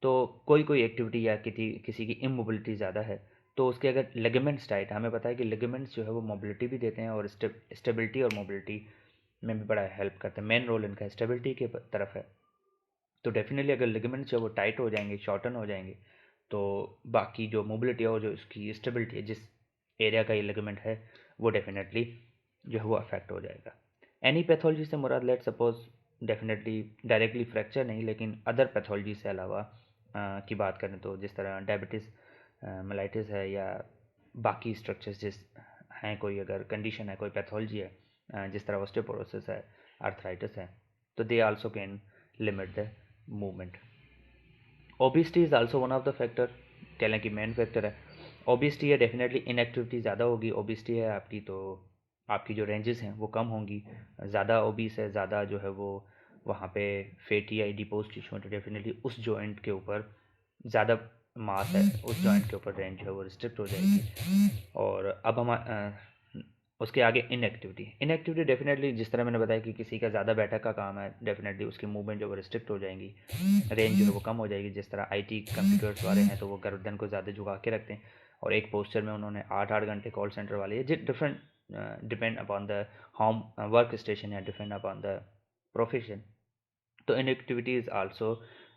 तो कोई कोई एक्टिविटी या किसी किसी की इमोबिलिटी ज़्यादा है, तो उसके अगर लिगामेंट्स टाइट, हमें पता है कि लिगामेंट्स जो है वो मोबिलिटी भी देते हैं और स्टेबिलिटी और मोबिलिटी में भी बड़ा हेल्प करते हैं। मेन रोल इनका स्टेबिलिटी के तरफ है। तो डेफिनेटली अगर लिगामेंट्स जो वो टाइट हो जाएंगे, शॉर्टन हो जाएंगे, तो बाकी जो मोबिलिटी है और जो इसकी स्टेबिलिटी है, जिस एरिया का ये लिगामेंट है, वो डेफिनेटली जो है वो अफेक्ट हो जाएगा। एनी पैथोलॉजी से मुराद let suppose definitely directly fracture नहीं, लेकिन अदर पैथोलॉजी से अलावा की बात करें तो जिस तरह डायबिटीज़ मेलाइटिस है या बाकी स्ट्रक्चर्स जिस हैं, कोई अगर कंडीशन है, कोई पैथोलॉजी है, जिस तरह ऑस्टियोपोरोसिस है, आर्थराइटिस है, तो they also can limit the movement. Obesity is also one of the factor, कह लें कि मेन फैक्टर है। ओबिसिटी है डेफिनेटली इनएक्टिविटी ज़्यादा होगी, ओबिसिटी है आपकी तो आपकी जो रेंजेस हैं वो कम होंगी। ज़्यादा ओबीस है, ज़्यादा जो है वो वहाँ पे फैटी या एडिपोज टिश्यू है, तो डेफिनेटली उस जॉइंट के ऊपर ज़्यादा मास है, उस जॉइंट के ऊपर रेंज जो है वो रिस्ट्रिक्ट हो जाएगी। और अब हम उसके आगे इनएक्टिविटी डेफिनेटली जिस तरह मैंने बताया कि किसी का ज़्यादा बैठक का काम है, डेफिनेटली उसकी मूवमेंट जो वो रिस्ट्रिक्ट हो जाएंगी, रेंज जो है वो कम हो जाएगी। जिस तरह आईटी कंप्यूटर्स वाले हैं तो वो गर्दन को ज़्यादा झुका के रखते हैं और एक पोस्चर में उन्होंने 8-8 घंटे, कॉल सेंटर वाले ये different depend upon the home work station या डिपेंड अपॉन द प्रोफेशन। तो inactivity is also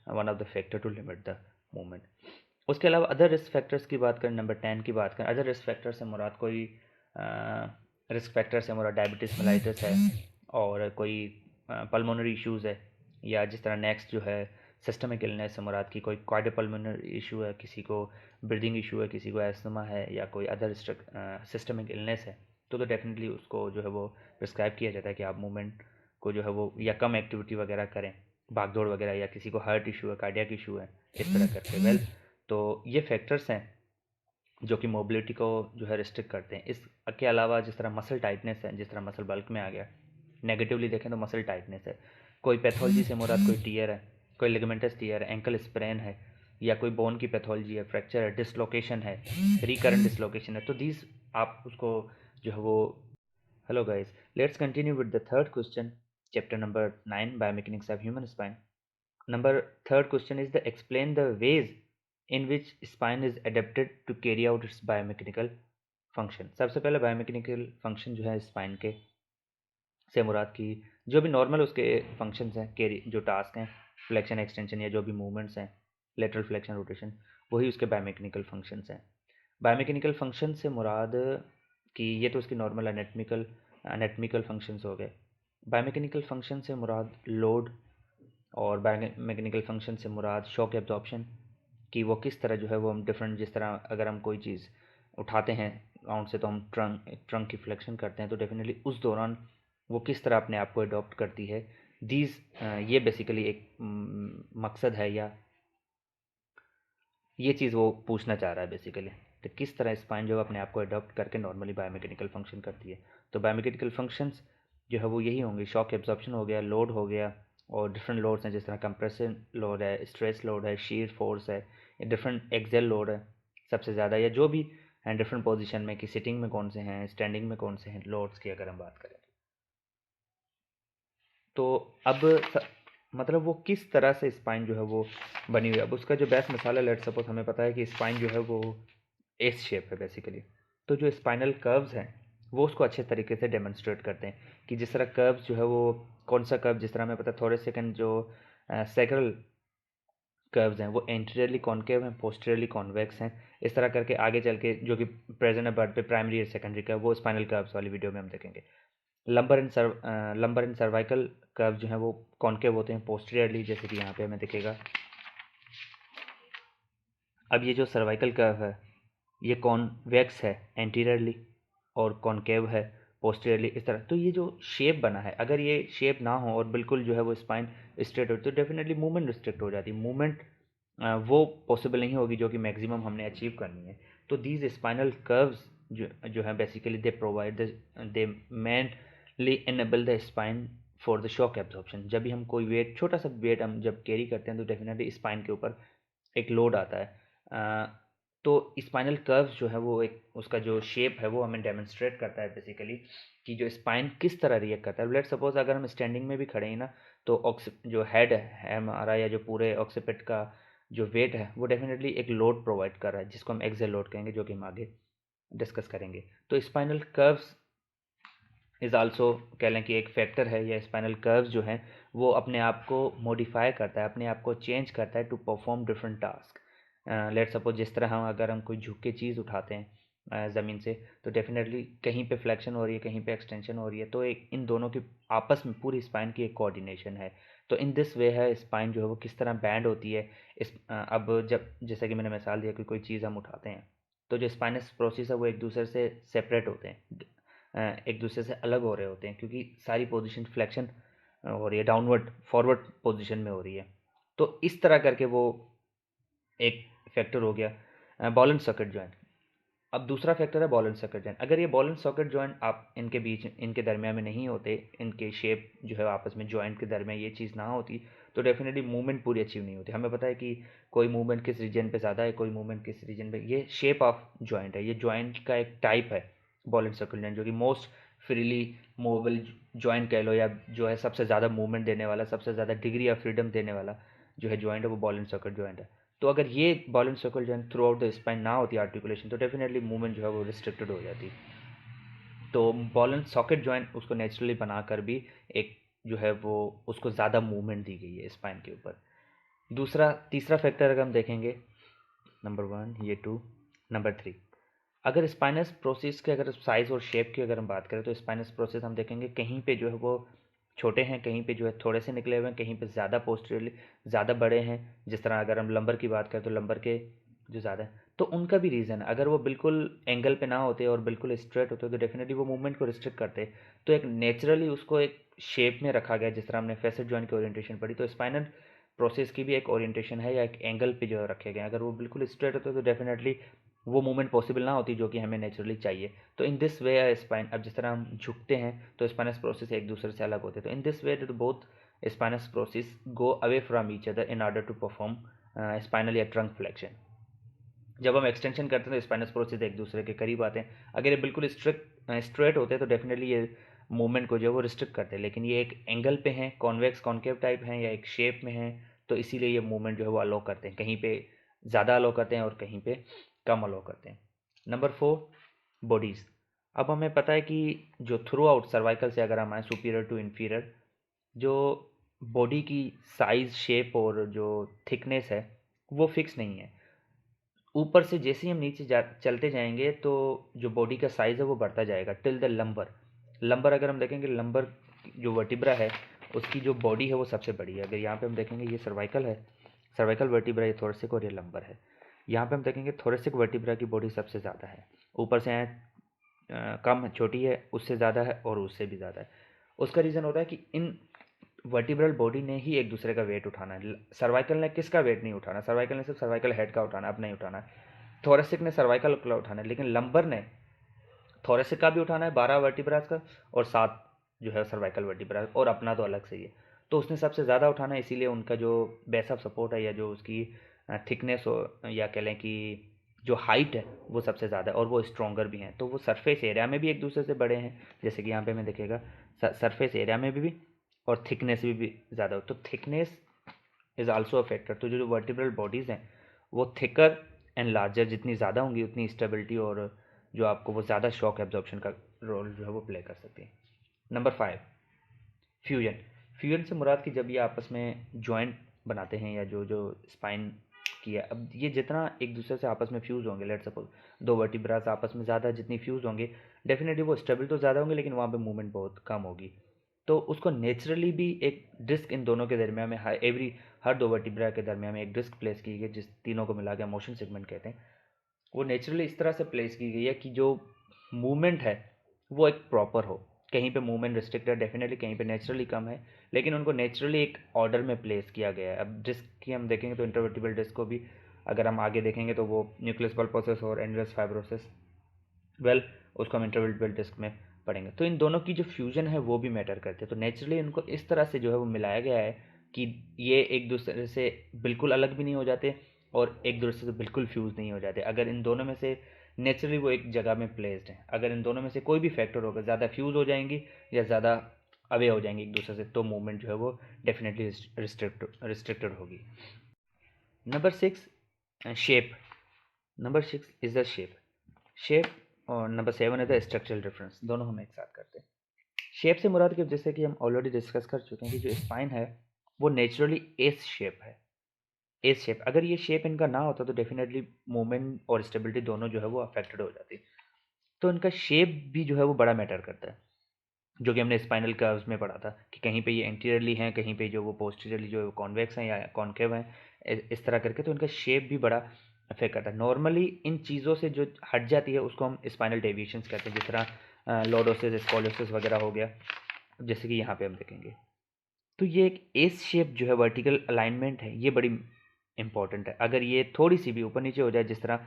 one of the factor to limit the movement. उसके अलावा अदर रिस्क फैक्टर्स की बात करें, नंबर 10 की बात करें, अदर रिस्क फैक्टर से मुराद कोई रिस्क फैक्टर से मुराद डायबिटीज़ मेलाइटिस है और कोई पल्मोनरी इश्यूज़ है, या जिस तरह नेक्स्ट जो है सिस्टमिक इलनेस से मुराद की कोई कार्डियोपल्मोनरी इशू है, किसी को ब्रीदिंग इशू है, किसी को एस्थमा है या कोई अदर सिस्टमिक इलनेस है, तो डेफिनेटली उसको जो है वो प्रिस्क्राइब किया जाता है कि आप मूवमेंट को जो है वो या कम एक्टिविटी वगैरह करें, भाग दौड़ वगैरह, या किसी को हार्ट इशू है, कार्डियक इशू है, इस तरह करके। वेल, तो ये फैक्टर्स हैं जो कि मोबिलिटी को जो है रिस्ट्रिक्ट करते हैं। इसके अलावा जिस तरह मसल टाइटनेस है, जिस तरह मसल बल्क में आ गया, नेगेटिवली देखें तो मसल टाइटनेस है, कोई पैथोलॉजी से मुराद कोई टीयर है, कोई लिगामेंटस टीयर है, एंकल स्प्रेन है, या कोई बोन की पैथोलॉजी है, फ्रैक्चर है, डिसलोकेशन है, रिकरेंट डिसलोकेशन है, तो दीज आप उसको जो है वो। Hello guys, let's continue with the third question, chapter number 9, biomechanics of human spine. Number third question is the explain the ways in which spine is adapted to carry out its biomechanical function। सबसे पहले बायोमेकेनिकल फंक्शन जो है स्पाइन के से मुराद की जो भी नॉर्मल उसके फंक्शंस हैं, कैरी जो टास्क हैं, फ्लेक्शन एक्सटेंशन या जो भी मूवमेंट्स हैं, लेटरल फ्लेक्शन रोटेशन, वही उसके बायोमेकेनिकल फंक्शंस हैं। बायोमेकेनिकल फंक्शन से मुराद कि ये तो उसकी नॉर्मल एनेटमिकल फंक्शंस हो गए। बायोमेकेनिकल फंक्शन से मुराद लोड, और बायोमेकेनिकल फंक्शन से मुराद शॉक एब्जॉर्प्शन, कि वो किस तरह जो है वो हम डिफरेंट, जिस तरह अगर हम कोई चीज़ उठाते हैं ग्राउंड से तो हम ट्रंक की फ्लेक्शन करते हैं, तो डेफिनेटली उस दौरान वो किस तरह अपने आप को अडॉप्ट करती है। दीज ये बेसिकली एक मकसद है, या ये चीज़ वो पूछना चाह रहा है बेसिकली, तो किस तरह स्पाइन जो है अपने आप को अडॉप्ट करके नॉर्मली बायोमेकेनिकल फंक्शन करती है। तो बायोमेकेनिकल फंक्शंस जो है वो यही होंगे, शॉक एब्जॉर्प्शन हो गया, लोड हो गया, और डिफरेंट लोड्स हैं जिस तरह कंप्रेशन लोड है, स्ट्रेस लोड है, शीयर फोर्स है, डिफरेंट एक्सेल लोड है सबसे ज़्यादा, या जो भी हैं डिफरेंट पोजीशन में कि सिटिंग में कौन से हैं, स्टैंडिंग में कौन से हैं लोड्स की अगर हम बात करें। तो अब मतलब वो किस तरह से स्पाइन जो है वो बनी हुई है। अब उसका जो बेस्ट मिसाल है, लेट सपोज हमें पता है कि स्पाइन जो है वो एस शेप है बेसिकली, तो जो स्पाइनल कर्व्स हैं वो उसको अच्छे तरीके से डेमोन्स्ट्रेट करते हैं कि जिस तरह कर्व्स जो है वो कौन सा कर्व, जिस तरह हमें पता है थोड़े सेकंड जो सैक्रल कर्व्स हैं वो एंटीरियरली कॉन्केव हैं, पोस्टीरियरली कॉन्वेक्स हैं, इस तरह करके आगे चल के जो कि प्रेजेंट है बर्ड पे प्राइमरी और सेकेंडरी कर्व, वो स्पाइनल कर्व्स वाली वीडियो में हम देखेंगे। लंबर एंड सर्वाइकल कर्व जो है वो कॉन्केव होते हैं पोस्टीरियरली, जैसे कि यहाँ पे हमें दिखेगा। अब ये जो सर्वाइकल कर्व है ये कॉन्वेक्स है एंटीरियरली और कॉन्केव है पोस्टीरियरली, इस तरह। तो ये जो शेप बना है, अगर ये शेप ना हो और बिल्कुल जो है वो स्पाइन स्ट्रेट हो, तो डेफिनेटली मूवमेंट रिस्ट्रिक्ट हो जाती है, मूवमेंट वो पॉसिबल नहीं होगी जो कि मैक्सिमम हमने अचीव करनी है। तो दीज स्पाइनल कर्व्स जो है basically they provide they mainly enable the spine for the shock absorption. जब भी हम कोई वेट, छोटा सा वेट हम जब कैरी करते हैं तो डेफिनेटली स्पाइन के ऊपर एक लोड आता है। तो स्पाइनल कर्व्स जो है वो एक उसका जो शेप है वो हमें डेमोन्स्ट्रेट करता है बेसिकली कि जो स्पाइन किस तरह रिएक्ट करता है। लेट सपोज अगर हम स्टैंडिंग में भी खड़े हैं ना, तो जो हेड है हमारा, या जो पूरे ऑक्सीपिट का जो वेट है वो डेफिनेटली एक लोड प्रोवाइड कर रहा है, जिसको हम एक्सेल लोड कहेंगे, जो कि हम आगे डिस्कस करेंगे। तो स्पाइनल कर्व्स इज़ आल्सो कह लें कि एक फैक्टर है, या स्पाइनल कर्व्स जो है वो अपने आप को मॉडिफाई करता है, अपने आप को चेंज करता है to perform different task. Let suppose जिस तरह हम अगर हम कोई झुक के चीज़ उठाते हैं ज़मीन से, तो डेफिनेटली कहीं पे फ्लेक्शन हो रही है, कहीं पे एक्सटेंशन हो रही है, तो एक इन दोनों की आपस में पूरी स्पाइन की एक कोऑर्डिनेशन है। तो इन दिस वे है स्पाइन जो है वो किस तरह बैंड होती है। अब जब जैसे कि मैंने मिसाल दिया कि कोई चीज़ हम उठाते हैं, तो जो स्पाइनस प्रोसेस है वो एक दूसरे से सेपरेट होते हैं, एक दूसरे से अलग हो रहे होते हैं, क्योंकि सारी पोजीशन फ्लेक्शन हो रही है, डाउनवर्ड फॉरवर्ड पोजीशन में हो रही है। तो इस तरह करके वो एक फैक्टर हो गया बॉल एंड सॉकेट जॉइंट। अब दूसरा फैक्टर है बॉल एंड सॉकेट जॉइंट। अगर ये बॉल एंड सॉकेट जॉइंट आप इनके बीच इनके दरमियान में नहीं होते, इनके शेप जो है आपस में जॉइंट के दरमियान ये चीज़ ना होती, तो डेफिनेटली मूवमेंट पूरी अचीव नहीं होती। हमें पता है कि कोई मूवमेंट किस रीजन पे ज़्यादा है, कोई मूवमेंट किस रीजन पे। ये शेप ऑफ जॉइंट है, ये जॉइंट का एक टाइप है बॉल एंड सॉकेट जॉइंट, जो कि मोस्ट फ्रीली मूवेबल जॉइंट कह लो, या जो है सबसे ज़्यादा मूवमेंट देने वाला, सबसे ज़्यादा डिग्री ऑफ फ्रीडम देने वाला जो है जॉइंट है, वो बॉल एंड सॉकेट जॉइंट है। तो अगर ये ball and circle joint through out the spine ना होती आर्टिकुलेशन, तो डेफिनेटली मूवमेंट जो है वो रिस्ट्रिक्टेड हो जाती। तो बॉल एंड सॉकेट जॉइंट उसको नेचुरली बनाकर भी एक जो है वो उसको ज़्यादा मूवमेंट दी गई है स्पाइन के ऊपर। दूसरा तीसरा फैक्टर अगर हम देखेंगे, नंबर 1 ये 2, नंबर 3, अगर स्पाइनस प्रोसेस के अगर साइज़ और शेप की अगर हम बात करें, तो स्पाइनस प्रोसेस हम देखेंगे कहीं पे जो है वो छोटे हैं, कहीं पे जो है थोड़े से निकले हुए हैं, कहीं पे ज़्यादा पोस्टीरियरली ज़्यादा बड़े हैं। जिस तरह अगर हम लंबर की बात करें, तो लंबर के जो ज़्यादा है, तो उनका भी रीज़न है। अगर वो बिल्कुल एंगल पे ना होते और बिल्कुल स्ट्रेट होते, तो डेफिनेटली वो मूवमेंट को रिस्ट्रिक्ट करते। तो एक नेचुरली उसको एक शेप में रखा गया, जिस तरह हमने फैसेट जॉइंट की ओरिएंटेशन पढ़ी, तो स्पाइनल प्रोसेस की भी एक ओरिएंटेशन है या एक एंगल पे जो है रखे गए हैं। अगर वो बिल्कुल स्ट्रेट होते तो डेफिनेटली वो मूवमेंट पॉसिबल ना होती जो कि हमें नेचुरली चाहिए। तो इन दिस वे स्पाइन, अब जिस तरह हम झुकते हैं तो स्पाइनस प्रोसेस एक दूसरे से अलग होते हैं। तो in this way both spinous process go away from each other in order to perform spinal या ट्रंक फ्लेक्शन। जब हम एक्सटेंशन करते हैं तो स्पाइनस प्रोसेस एक दूसरे के करीब आते हैं। अगर ये बिल्कुल स्ट्रेट होते हैं तो डेफिनेटली ये मूवमेंट को जो है वो रिस्ट्रिक्ट करते हैं, लेकिन ये एक एंगल पे हैं, कॉन्वेक्स कॉन्केव टाइप हैं या एक शेप में हैं, तो इसीलिए ये मूवमेंट जो है वो अलो करते हैं, कहीं पे ज़्यादा अलो करते हैं और कहीं पे कम अलो करते हैं। Number 4, bodies. अब हमें पता है कि जो थ्रू आउट सर्वाइकल से अगर हम आए सुपीरियर टू इन्फीरियर, जो बॉडी की साइज़, शेप और जो थिकनेस है वो फिक्स नहीं है। ऊपर से जैसे ही हम नीचे चलते जाएंगे तो जो बॉडी का साइज़ है वो बढ़ता जाएगा टिल द लंबर। लंबर अगर हम देखेंगे, लंबर जो वर्टिब्रा है उसकी जो बॉडी है वो सबसे बड़ी है। अगर यहाँ पे हम देखेंगे, ये सर्वाइकल है, सर्वाइकल वर्टिब्रा, ये थोरेसिक और ये लंबर है। यहाँ पे हम देखेंगे थोरेसिक वर्टिब्रा की बॉडी सबसे ज़्यादा है, ऊपर से कम है, छोटी है, उससे ज़्यादा है और उससे भी ज़्यादा है। उसका रीज़न होता है कि इन वर्टिब्रल बॉडी ने ही एक दूसरे का वेट उठाना है। सर्वाइकल ने किसका वेट नहीं उठाना, सर्वाइकल ने सिर्फ सर्वाइकल हेड का उठाना है, अपना ही उठाना है। थोरेसिक ने सर्वाइकल का उठाना है, लेकिन लंबर ने थोरेसिक का भी उठाना है 12 वर्टिब्रास का, और 7 जो है सर्वाइकल वर्टिब्रास, और अपना तो अलग से ही है। तो उसने सबसे ज़्यादा उठाना है, इसीलिए उनका जो बेस ऑफ सपोर्ट है या जो उसकी थिकनेस हो या कह लें कि जो हाइट है वो सबसे ज़्यादा है, और वो स्ट्रॉन्गर भी हैं। तो वो सरफेस एरिया में भी एक दूसरे से बड़े हैं, जैसे कि यहाँ पे हमें दिखेगा सरफेस एरिया में भी और थिकनेस भी ज़्यादा हो। तो thickness is also a factor. तो जो वर्टिब्रल बॉडीज़ हैं वो थिकर एंड लार्जर जितनी ज़्यादा होंगी उतनी स्टेबिलिटी और जो आपको वो ज़्यादा शॉक एब्जॉर्प्शन का रोल जो है वो प्ले कर सकती है। Number 5, fusion. फ्यूजन से मुराद कि जब ये आपस में जॉइंट बनाते हैं या जो जो स्पाइन किया, अब ये जितना एक दूसरे से आपस में फ्यूज़ होंगे, लेट सपोज दो वर्टिब्रास आपस में ज़्यादा जितनी फ्यूज़ होंगे, डेफिनेटली वो स्टेबल तो ज़्यादा होंगे, लेकिन वहाँ पे मूवमेंट बहुत कम होगी। तो उसको नेचुरली भी एक डिस्क इन दोनों के दरमियान में हर दो वर्टिब्रा के दरमियान में एक डिस्क प्लेस की गई, जिस तीनों को मिला के मोशन सेगमेंट कहते हैं। वो नेचुरली इस तरह से प्लेस की गई है कि जो मूवमेंट है वो एक प्रॉपर हो। कहीं पे मूवमेंट रिस्ट्रिक्टेड डेफिनेटली, कहीं पे नेचुरली कम है, लेकिन उनको नेचुरली एक ऑर्डर में प्लेस किया गया है। अब डिस्क की हम देखेंगे तो इंटरवर्टिबल डिस्क को भी अगर हम आगे देखेंगे तो वो न्यूक्लियस पल्पोसस और एंडोस फाइब्रोसिस, वेल उसको हम इंटरवर्टिबल डिस्क में पढ़ेंगे। तो इन दोनों की जो फ्यूजन है वो भी मैटर करते हैं। तो नेचुरली इनको इस तरह से जो है वो मिलाया गया है कि ये एक दूसरे से बिल्कुल अलग भी नहीं हो जाते और एक दूसरे से बिल्कुल फ्यूज़ नहीं हो जाते। अगर इन दोनों में से नेचुरली वो एक जगह में प्लेस्ड हैं, अगर इन दोनों में से कोई भी फैक्टर होगा, ज़्यादा फ्यूज़ हो जाएंगी या ज़्यादा अवे हो जाएंगी एक दूसरे से, तो मूवमेंट जो है वो डेफिनेटली रिस्ट्रिक्टेड होगी। Number 6, shape. Number 6 is the shape. Shape और नंबर 7 है द स्ट्रक्चरल डिफरेंस। दोनों हम एक साथ करते हैं। शेप से मुराद कि जैसे कि हम ऑलरेडी डिस्कस कर चुके हैं कि जो स्पाइन है वो नेचुरली एस शेप है। एस शेप, अगर ये शेप इनका ना होता तो डेफिनेटली मूवमेंट और स्टेबिलिटी दोनों जो है वो अफेक्टेड हो जाती। तो इनका शेप भी जो है वो बड़ा मैटर करता है, जो कि हमने स्पाइनल कर्व्स में पढ़ा था कि कहीं पे ये एंटीरियरली हैं, कहीं पे जो वो पोस्टीरियरली जो कॉन्वेक्स हैं या कॉन्केव हैं, इस तरह करके। तो इनका शेप भी बड़ा अफेक्ट करता है। नॉर्मली इन चीज़ों से जो हट जाती है उसको हम स्पाइनल डेविएशंस कहते हैं, जिस तरह लॉर्डोसिस, स्कॉलियोसिस वगैरह हो गया, जैसे कि यहाँ पे हम देखेंगे। तो ये एक एस शेप जो है वर्टिकल अलाइनमेंट है, ये बड़ी इंपॉर्टेंट है। अगर ये थोड़ी सी भी ऊपर नीचे हो जाए, जिस तरह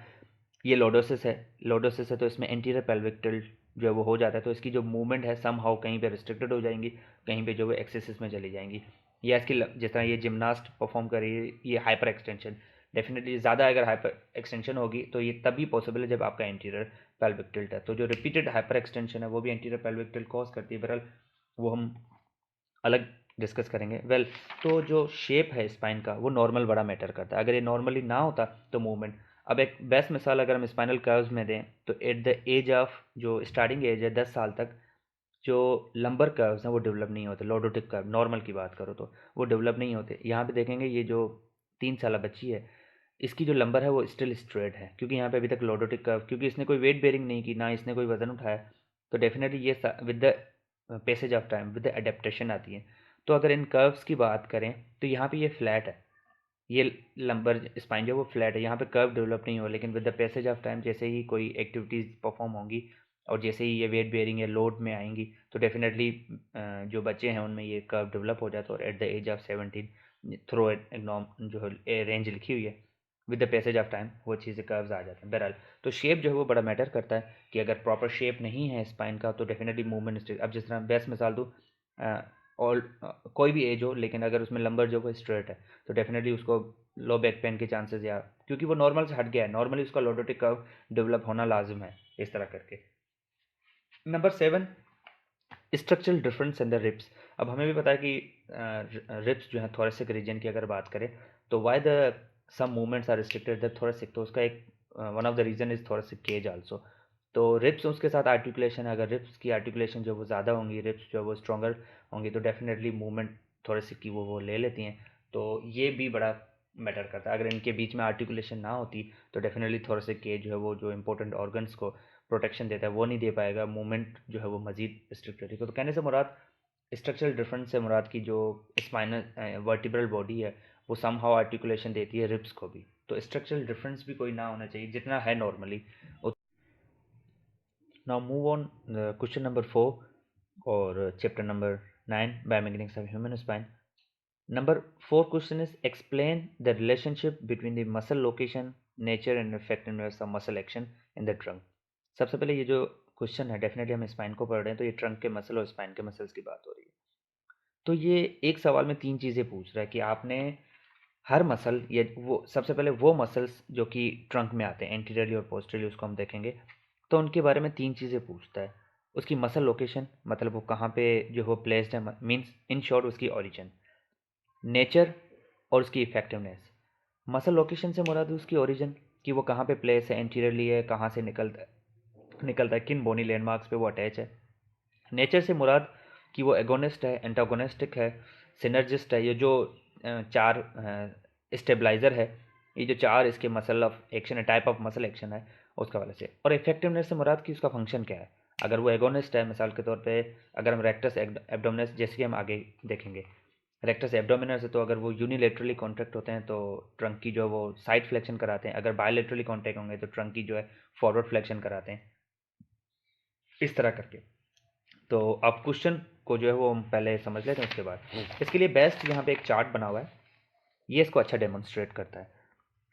ये लॉर्डोसिस है तो इसमें एंटीरियर पेल्विक टिल्ट जो है वो हो जाता है, तो इसकी जो मूवमेंट है सम हाउ कहीं पे रिस्ट्रिक्टेड हो जाएंगी, कहीं पे जो वो एक्सेसिस में चली जाएंगी। या इसकी जिस तरह ये जिमनास्ट परफॉर्म कर रही है, ये हाइपर एक्सटेंशन, डेफिनेटली ज़्यादा अगर हाइपर एक्सटेंशन होगी तो ये तभी पॉसिबल है जब आपका एंटीरियर पेल्विक टिल्ट है। तो जो रिपीटेड हाइपर एक्सटेंशन है वो भी एंटीरियर पेल्विक टिल्ट कॉज करती है। बहरहाल वो हम अलग डिस्कस करेंगे। तो जो शेप है स्पाइन का वो नॉर्मल बड़ा मैटर करता है। अगर ये नॉर्मली ना होता तो मूवमेंट। अब एक बेस्ट मिसाल अगर हम स्पाइनल कर्व्स में दें तो एट द एज ऑफ जो स्टार्टिंग एज है 10 साल तक, जो लंबर कर्व्स हैं वो डेवलप नहीं होते। लॉर्डोटिक कर्व नॉर्मल की बात करो तो वो डेवलप नहीं होते। यहाँ पे देखेंगे ये जो 3 साल बच्ची है, इसकी जो लंबर है वो स्टिल स्ट्रेट है, क्योंकि यहाँ पे अभी तक लॉर्डोटिक कर्व, क्योंकि इसने कोई वेट बेयरिंग नहीं की, ना इसने कोई वजन उठाया। तो डेफिनेटली ये with the passage of time, with the adaptation आती है। तो अगर इन कर्व्स की बात करें तो यहाँ पे ये फ्लैट है, ये लंबर स्पाइन जो है वो फ्लैट है, यहाँ पे कर्व डेवलप नहीं हो। लेकिन with the passage of time जैसे ही कोई एक्टिविटीज़ परफॉर्म होंगी और जैसे ही ये वेट बेयरिंग या लोड में आएंगी तो डेफिनेटली जो बच्चे हैं उनमें ये कर्व डेवलप हो जाता है। और at the age of 17 through norm जो रेंज लिखी हुई है, with the passage of time वो चीज़ें कर्व्स आ जाते हैं। बहरहाल तो शेप जो है वो बड़ा मैटर करता है कि अगर प्रॉपर शेप नहीं है स्पाइन का तो डेफिनेटली मूवमेंट। अब जिस तरह बेस्ट मिसाल दूँ, और कोई भी एज हो लेकिन अगर उसमें लंबर जो है स्ट्रेट है तो डेफिनेटली उसको लो बैक पेन के चांसेस, या क्योंकि वो नॉर्मल से हट गया है, नॉर्मली उसका लॉर्डोटिक कर्व डेवलप होना लाजिम है, इस तरह करके। Number 7, structural difference in the ribs. अब हमें भी पता है कि रिब्स जो है थोरेसिक रीजन की अगर बात करें तो why the some movements are restricted the thoracic, तो उसका एक one of the region is thoracic cage also. तो रिब्स उसके साथ आर्टिकुलेशन है, अगर रिब्स की आर्टिकुलेशन जो वो ज़्यादा होंगी, रिब्स जो वो स्ट्रॉन्गर होंगी तो डेफिनेटली मूवमेंट थोरेसिक की वो ले लेती हैं। तो ये भी बड़ा मैटर करता है। अगर इनके बीच में आर्टिकुलेशन ना होती तो डेफिनेटली थोरेसिक केज जो है वो जो इंपॉर्टेंट ऑर्गन्स को प्रोटेक्शन देता है वो नहीं दे पाएगा, मूवमेंट जो है वो मजीद रिस्ट्रिक्ट रहेगी। तो कहने से मुराद स्ट्रक्चरल डिफरेंस से मुराद की जो स्पाइनल वर्टिब्रल बॉडी है वो समहाउ आर्टिकुलेशन देती है रिब्स को भी। तो स्ट्रक्चरल डिफरेंस भी कोई ना होना चाहिए, जितना है normally. Now move on question number 4 और chapter number 9, biomechanics of human spine. Number 4 question is explain the relationship between the muscle location, nature and effectiveness of muscle action in the trunk। सबसे पहले ये जो क्वेश्चन है डेफिनेटली हम स्पाइन को पढ़ रहे हैं, तो ये ट्रंक के मसल और स्पाइन के मसल्स की बात हो रही है। तो ये एक सवाल में 3 चीज़ें पूछ रहा है कि आपने हर मसल, या वो सबसे पहले वो मसल्स जो कि ट्रंक में आते हैं एंटीरियरली और पोस्टीरियरली उसको हम देखेंगे, तो उनके बारे में 3 चीज़ें पूछता है। उसकी मसल लोकेशन, मतलब वो कहाँ पे जो हो प्लेस्ड है, मीन्स इन शॉर्ट उसकी ओरिजिन, नेचर और उसकी इफेक्टिवनेस। मसल लोकेशन से मुराद है उसकी ओरिजिन, कि वो कहाँ पे प्लेस है, एंटीरियरली है, कहाँ से निकलता है, किन बोनी लैंडमार्क्स पे वो अटैच है। नेचर से मुराद कि वो एगोनिस्ट है, एंटागोनिस्टिक है, सिनर्जिस्ट है, ये जो 4 स्टेबलाइज़र है, ये जो 4 इसके मसल ऑफ एक्शन है, टाइप ऑफ मसल एक्शन है उसका वाले से। और इफेक्टिवनेस से मुराद कि उसका फंक्शन क्या है। अगर वो एगोनिस्ट है, मिसाल के तौर पे अगर हम रेक्टस एब्डोमिनस, जैसे कि हम आगे देखेंगे, रेक्टस एब्डोमिनस है, तो अगर वो यूनिलेटरली कॉन्ट्रैक्ट होते हैं तो ट्रंक की जो वो साइड फ्लेक्शन कराते हैं। अगर बायोलेटरली कॉन्ट्रैक्ट होंगे तो ट्रंक की जो है फॉरवर्ड फ्लेक्शन कराते हैं, इस तरह करके। तो अब क्वेश्चन को जो है वो हम पहले समझ लेते हैं, उसके बाद इसके लिए बेस्ट यहाँ पे एक चार्ट बना हुआ है, ये इसको अच्छा डेमोन्स्ट्रेट करता है।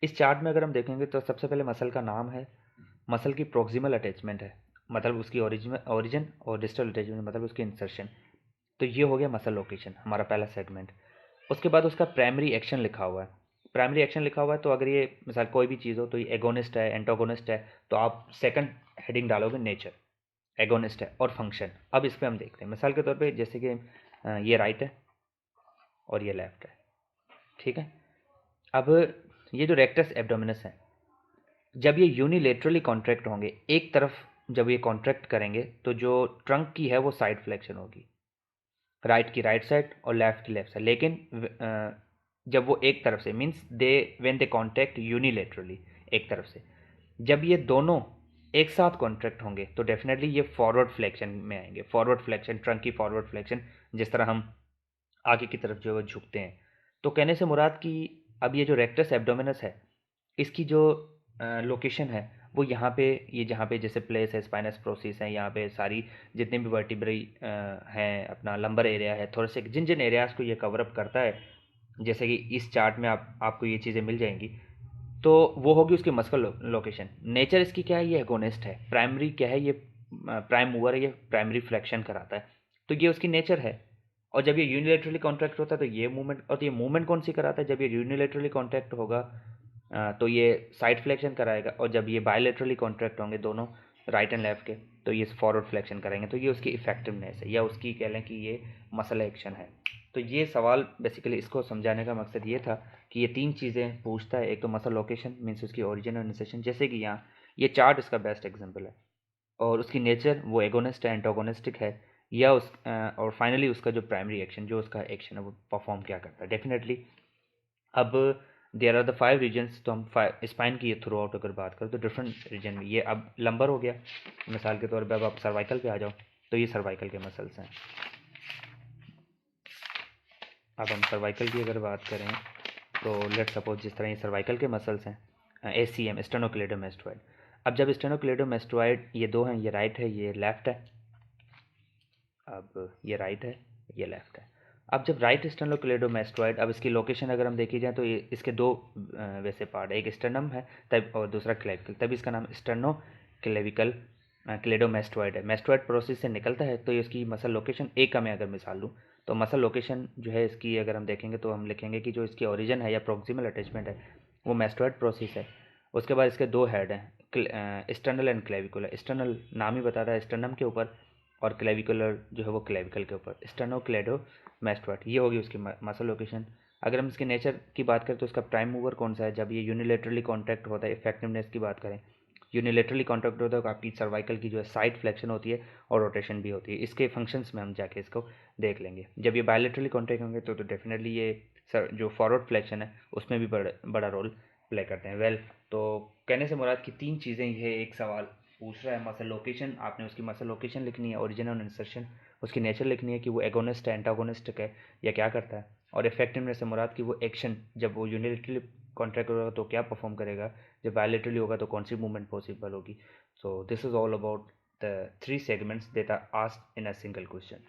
इस चार्ट में अगर हम देखेंगे तो सबसे पहले मसल का नाम है, मसल की प्रोक्सिमल अटैचमेंट है, मतलब उसकी ओरिजिन और डिस्टल अटैचमेंट मतलब उसकी इंसर्शन। तो ये हो गया मसल लोकेशन, हमारा पहला सेगमेंट। उसके बाद उसका प्राइमरी एक्शन लिखा हुआ है। प्राइमरी एक्शन लिखा हुआ है तो अगर ये मिसाल कोई भी चीज़ हो तो ये एगोनिस्ट है, एंटागोनिस्ट है, तो आप सेकंड हेडिंग डालोगे नेचर, एगोनिस्ट है और फंक्शन। अब इस पर हम देखते हैं, मिसाल के तौर पे जैसे कि ये राइट है और ये लेफ्ट है, ठीक है। अब ये जो रेक्टस एब्डोमिनस है, जब ये यूनिलेटरली कॉन्ट्रैक्ट होंगे, एक तरफ जब ये कॉन्ट्रैक्ट करेंगे तो जो ट्रंक की है वो साइड फ्लेक्शन होगी, राइट की राइट साइड और लेफ्ट की लेफ्ट साइड। लेकिन जब वो एक तरफ से, means they when they contact unilaterally, एक तरफ से, जब ये दोनों एक साथ कॉन्ट्रैक्ट होंगे तो डेफिनेटली ये फॉरवर्ड फ्लेक्शन में आएंगे। फॉरवर्ड फ्लेक्शन, ट्रंक की फॉरवर्ड फ्लेक्शन, जिस तरह हम आगे की तरफ जो है झुकते हैं। तो कहने से मुराद कि अब ये जो रेक्टस एब्डोमिनस है, इसकी जो लोकेशन है वो यहाँ पे, ये जहाँ पे जैसे प्लेस है, स्पाइनस प्रोसेस है, यहाँ पे सारी जितने भी वर्टिब्री हैं, अपना लंबर एरिया है, थोरेसिक, जिन जिन एरियाज़ को ये कवर अप करता है, जैसे कि इस चार्ट में आपको ये चीज़ें मिल जाएंगी, तो वो होगी उसकी मस्कुलर लोकेशन। नेचर इसकी क्या है, ये एगोनिस्ट है। प्राइमरी क्या है, ये प्राइम मूवर है, ये प्राइमरी फ्लैक्शन कराता है, तो ये उसकी नेचर है। और जब ये यूनिलेटरली कॉन्ट्रैक्ट होता है तो ये मूवमेंट, और ये मूवमेंट कौन सी कराता है, जब ये यूनिलेटरली कॉन्ट्रैक्ट होगा तो ये साइड फ्लेक्शन कराएगा, और जब ये बायलेटरली कॉन्ट्रैक्ट होंगे दोनों राइट एंड लेफ्ट के, तो ये फॉरवर्ड फ्लेक्शन कराएंगे। तो ये उसकी इफेक्टिवनेस है, या उसकी कह लें कि ये मसल एक्शन है। तो ये सवाल बेसिकली इसको समझाने का मकसद ये था कि ये तीन चीज़ें पूछता है। एक तो मसल लोकेशन मीन्स उसकी ओरिजिन और इनिशिएशन, जैसे कि यहाँ ये चार्ट इसका बेस्ट एग्जांपल है। और उसकी नेचर वो एगोनिस्ट है, एंटागोनिस्टिक है, या और फाइनली उसका जो प्राइमरी एक्शन, जो उसका एक्शन है वो परफॉर्म क्या करता है डेफिनेटली। अब देयर आर द 5 रीजन्स, तो हम स्पाइन की थ्रू आउट अगर बात करें तो डिफरेंट रीजन में, ये अब लंबर हो गया मिसाल के तौर पे। अब आप सर्वाइकल पे आ जाओ, तो ये सर्वाइकल के मसल्स हैं। अब हम सर्वाइकल की अगर बात करें तो लेट सपोज जिस तरह ये सर्वाइकल के मसल्स हैं, एसीएम, स्टेनोक्लेडोमास्टोइड। अब जब स्टेनोक्लेडोमास्टोइड ये दो हैं, ये राइट है, ये लेफ्ट है। अब ये राइट है, ये लेफ्ट है। अब जब राइट स्टेनोक्लेडोमास्टोइड, अब इसकी लोकेशन अगर हम देखी जाए तो ये इसके दो वैसे पार्ट है, एक स्टर्नम है तब, और दूसरा क्लेविकल, तभी इसका नाम स्टर्नो क्लेविकल क्लेडोमास्टोइड है। मास्टोइड प्रोसेस से निकलता है, तो ये इसकी मसल लोकेशन एक का मैं अगर मिसाल लूँ तो मसल लोकेशन जो है इसकी अगर हम देखेंगे तो हम लिखेंगे कि जो इसकी ओरिजिन है या प्रोक्सिमल अटैचमेंट है वो मास्टोइड प्रोसेस है। उसके बाद इसके दो हेड हैं, स्टर्नल एंड क्लेविकुलर। स्टर्नल नाम ही बता रहा है स्टर्नम के ऊपर, और क्लेविकुलर जो है वो क्लेविकल के ऊपर। स्टेनोक्लेडोमास्टोइड ये होगी उसकी मसल लोकेशन। अगर हम इसके नेचर की बात करें तो इसका प्राइम मूवर कौन सा है, जब ये यूनिलेटरली कॉन्ट्रैक्ट होता है। इफेक्टिवनेस की बात करें, यूनिलेटरली कॉन्ट्रैक्ट होता है तो आपकी सर्वाइकल की जो है साइड फ्लेक्शन होती है और रोटेशन भी होती है। इसके फंक्शंस में हम जाके इसको देख लेंगे। जब ये बायलेटरली कॉन्ट्रैक्ट होंगे तो डेफिनेटली ये जो फॉरवर्ड फ्लेक्शन है उसमें भी बड़ा रोल प्ले करते हैं। वेल, तो कहने से मुराद की तीन चीज़ें ये एक सवाल पूछ रहा है। मसल लोकेशन, आपने उसकी मसल लोकेशन लिखनी है, ओरिजिन और इंसर्शन, उसकी नेचर लिखनी है कि वो एगोनिस्ट है, एंटागोनिस्टिक है, या क्या करता है, और इफेक्टिवनेस से मुराद कि वो एक्शन जब वो यूनिलेटरली कॉन्ट्रैक्ट होगा तो क्या परफॉर्म करेगा, जब बायलेटरली होगा तो कौन सी मूवमेंट पॉसिबल होगी। So this is all about the 3 segments that are asked in a single question.